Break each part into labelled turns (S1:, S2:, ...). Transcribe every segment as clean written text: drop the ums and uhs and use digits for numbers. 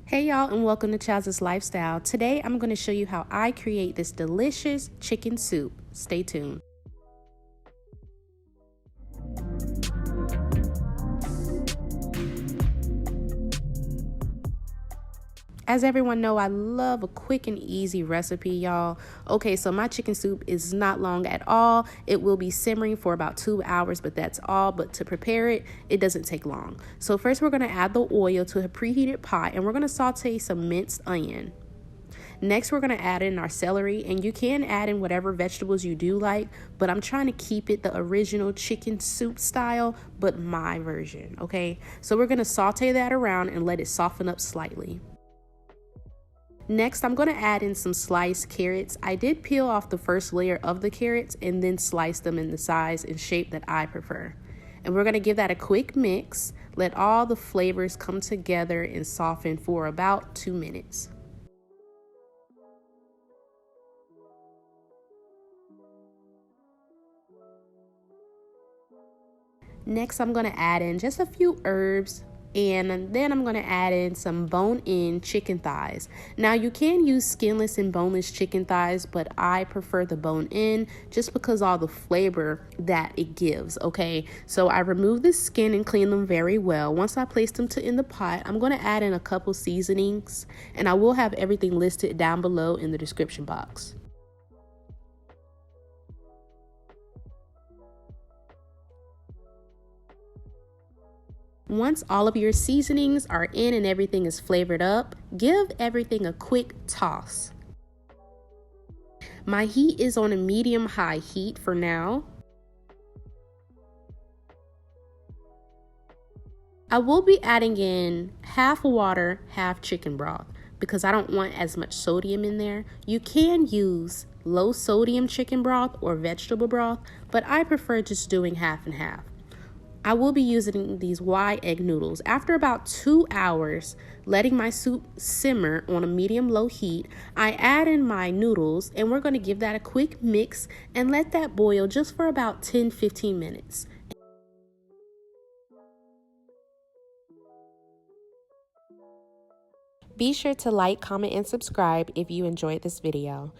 S1: Hey y'all, and welcome to Chazs Lifestyle. Today I'm going to show you how I create this delicious chicken soup. Stay tuned. As everyone know, I love a quick and easy recipe, y'all. Okay, so my chicken soup is not long at all. It will be simmering for about 2 hours, but that's all. But to prepare it, it doesn't take long. So first we're going to add the oil to a preheated pot, and we're going to saute some minced onion. Next, we're going to add in our celery, and you can add in whatever vegetables you do like, but I'm trying to keep it the original chicken soup style, but my version, okay? So we're going to saute that around and let it soften up slightly. Next, I'm going to add in some sliced carrots. I did peel off the first layer of the carrots and then slice them in the size and shape that I prefer. And we're going to give that a quick mix, let all the flavors come together and soften for about 2 minutes. Next, I'm going to add in just a few herbs, and then I'm going to add in some bone-in chicken thighs. Now, you can use skinless and boneless chicken thighs, but I prefer the bone-in just because all the flavor that it gives, okay? So I remove the skin and clean them very well. Once I place them in the pot, I'm going to add in a couple seasonings, and I will have everything listed down below in the description box. Once all of your seasonings are in and everything is flavored up, give everything a quick toss. My heat is on a medium-high heat for now. I will be adding in half water, half chicken broth because I don't want as much sodium in there. You can use low sodium chicken broth or vegetable broth, but I prefer just doing half and half. I will be using these wide egg noodles. After about 2 hours, letting my soup simmer on a medium-low heat, I add in my noodles, and we're going to give that a quick mix and let that boil just for about 10-15 minutes. Be sure to like, comment, and subscribe if you enjoyed this video.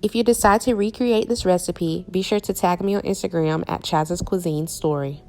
S1: If you decide to recreate this recipe, be sure to tag me on Instagram at Chazs Cuisines Story.